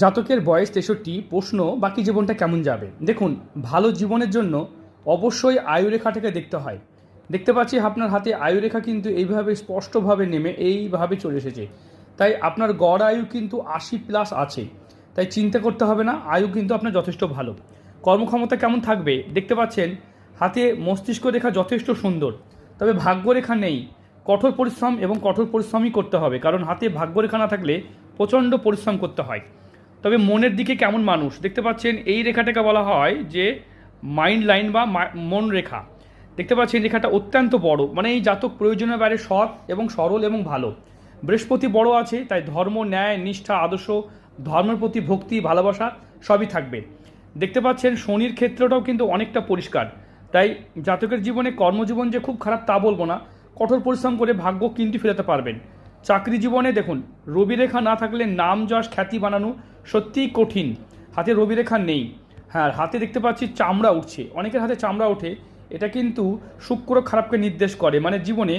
জাতকের বয়স ৬৩। প্রশ্ন, বাকি জীবনটা কেমন যাবে? দেখুন, ভালো জীবনের জন্য অবশ্যই আয়ুরেখাটাকে দেখতে হয়। দেখতে পাচ্ছি আপনার হাতে আয়ুরেখা কিন্তু এইভাবে স্পষ্টভাবে নেমে এইভাবে চলে এসেছে। তাই আপনার গড় আয়ু কিন্তু ৮০+ আছে। তাই চিন্তা করতে হবে না, আয়ু কিন্তু আপনার যথেষ্ট ভালো। কর্মক্ষমতা কেমন থাকবে? দেখতে পাচ্ছেন হাতে মস্তিষ্ক রেখা যথেষ্ট সুন্দর, তবে ভাগ্যরেখা নেই। কঠোর পরিশ্রম এবং কঠোর পরিশ্রমই করতে হবে, কারণ হাতে ভাগ্যরেখা না থাকলে প্রচণ্ড পরিশ্রম করতে হয়। তবে মনের দিকে কেমন মানুষ? দেখতে পাচ্ছেন এই রেখাটাকে বলা হয় যে মাইন্ড লাইন বা মন রেখা। দেখতে পাচ্ছেন রেখাটা অত্যন্ত বড়, মানে এই জাতক প্রয়োজনের বাইরে সৎ এবং সরল এবং ভালো। বৃহস্পতি বড় আছে, তাই ধর্ম, ন্যায়, নিষ্ঠা, আদর্শ, ধর্মের প্রতি ভক্তি, ভালোবাসা সবই থাকবে। দেখতে পাচ্ছেন শনির ক্ষেত্রটাও কিন্তু অনেকটা পরিষ্কার। তাই জাতকের জীবনে কর্মজীবন যে খুব খারাপ তা বলবো না, কঠোর পরিশ্রম করে ভাগ্য কিন্তু ফেরাতে পারবেন। চাকরি জীবনে দেখুন, রবি রেখা না থাকলে নাম যশ খ্যাতি বানানো সত্যিই কঠিন। হাতে রবি রেখা নেই। হ্যাঁ, হাতে দেখতে পাচ্ছি চামড়া উঠছে, অনেকের হাতে চামড়া ওঠে। এটা কিন্তু শুক্র খারাপকে নির্দেশ করে, মানে জীবনে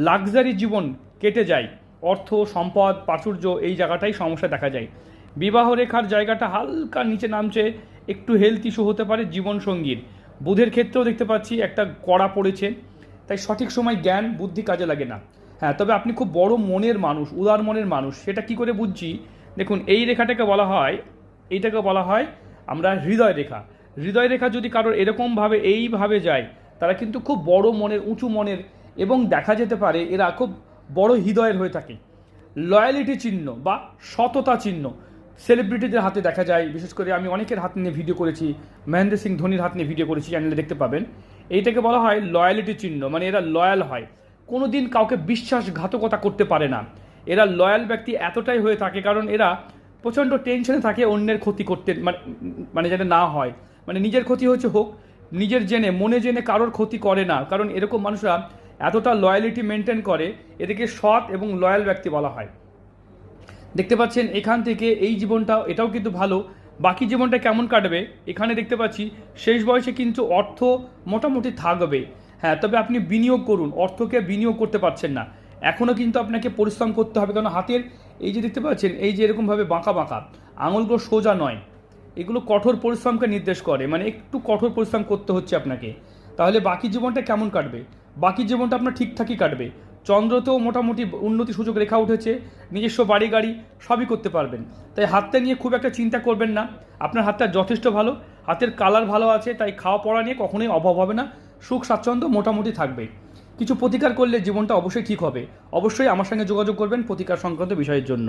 লাক্সারি জীবন কেটে যায়। অর্থ, সম্পদ, প্রাচুর্য এই জায়গাটাই সমস্যা দেখা যায়। বিবাহ রেখার জায়গাটা হালকা নিচে নামছে, একটু হেলথ ইস্যু হতে পারে জীবনসঙ্গীর। বুধের ক্ষেত্রেও দেখতে পাচ্ছি একটা কড়া পড়েছে, তাই সঠিক সময় জ্ঞান বুদ্ধি কাজে লাগে না। হ্যাঁ, তবে আপনি খুব বড় মনের মানুষ, উদার মনের মানুষ, সেটা কি করে বুঝছি? দেখুন, এই রেখাটাকে বলা হয়, এইটাকে বলা হয় আমরা হৃদয় রেখা। হৃদয় রেখা যদি কারোর এরকমভাবে এইভাবে যায়, তারা কিন্তু খুব বড় মনের, উঁচু মনের, এবং দেখা যেতে পারে এরা খুব বড় হৃদয়ের হয়ে থাকে। লয়ালিটি চিহ্ন বা সততা চিহ্ন সেলিব্রিটিদের হাতে দেখা যায়। বিশেষ করে আমি অনেকের হাত নিয়ে ভিডিও করেছি, মহেন্দ্র সিং ধোনির হাত নিয়ে ভিডিও করেছি, চ্যানেলে দেখতে পাবেন। এইটাকে বলা হয় লয়ালিটি চিহ্ন, মানে এরা লয়াল হয়, কোনো দিন কাউকে বিশ্বাসঘাতকতা করতে পারে না। এরা লয়াল ব্যক্তি এতটাই হয়ে থাকে কারণ এরা প্রচণ্ড টেনশনে থাকে অন্যের ক্ষতি করতে, মানে যাতে না হয়, মানে নিজের ক্ষতি হচ্ছে হোক, নিজের জেনে মনে জেনে কারোর ক্ষতি করে না, কারণ এরকম মানুষরা এতটা লয়ালিটি মেনটেন করে, এদেরকে সৎ এবং লয়াল ব্যক্তি বলা হয়। দেখতে পাচ্ছেন এখান থেকে এই জীবনটা, এটাও কিন্তু ভালো। বাকি জীবনটা কেমন কাটবে? এখানে দেখতে পাচ্ছি শেষ বয়সে কিন্তু অর্থ মোটামুটি থাকবে। হ্যাঁ, তবে আপনি বিনিয়োগ করুন, অর্থকে বিনিয়োগ করতে পারছেন না। এখনও কিন্তু আপনাকে পরিশ্রম করতে হবে, কারণ হাতের এই যে দেখতে পাচ্ছেন, এই যে এরকমভাবে বাঁকা বাঁকা আঙুলগুলো সোজা নয়, এগুলো কঠোর পরিশ্রমকে নির্দেশ করে, মানে একটু কঠোর পরিশ্রম করতে হচ্ছে আপনাকে। তাহলে বাকি জীবনটা কেমন কাটবে? বাকি জীবনটা আপনার ঠিকঠাকই কাটবে। চন্দ্রতেও মোটামুটি উন্নতি সুযোগ রেখা উঠেছে, নিজস্ব বাড়ি গাড়ি সবই করতে পারবেন। তাই হাতটা নিয়ে খুব একটা চিন্তা করবেন না, আপনার হাতটা যথেষ্ট ভালো, হাতের কালার ভালো আছে, তাই খাওয়া পড়া নিয়ে কখনোই অভাব হবে না, সুখ স্বাচ্ছন্দ্য মোটামুটি থাকবে। কিছু প্রতিকার করলে জীবনটা অবশ্যই ঠিক হবে। অবশ্যই আমার সঙ্গে যোগাযোগ করবেন প্রতিকার সংক্রান্ত বিষয়ের জন্য।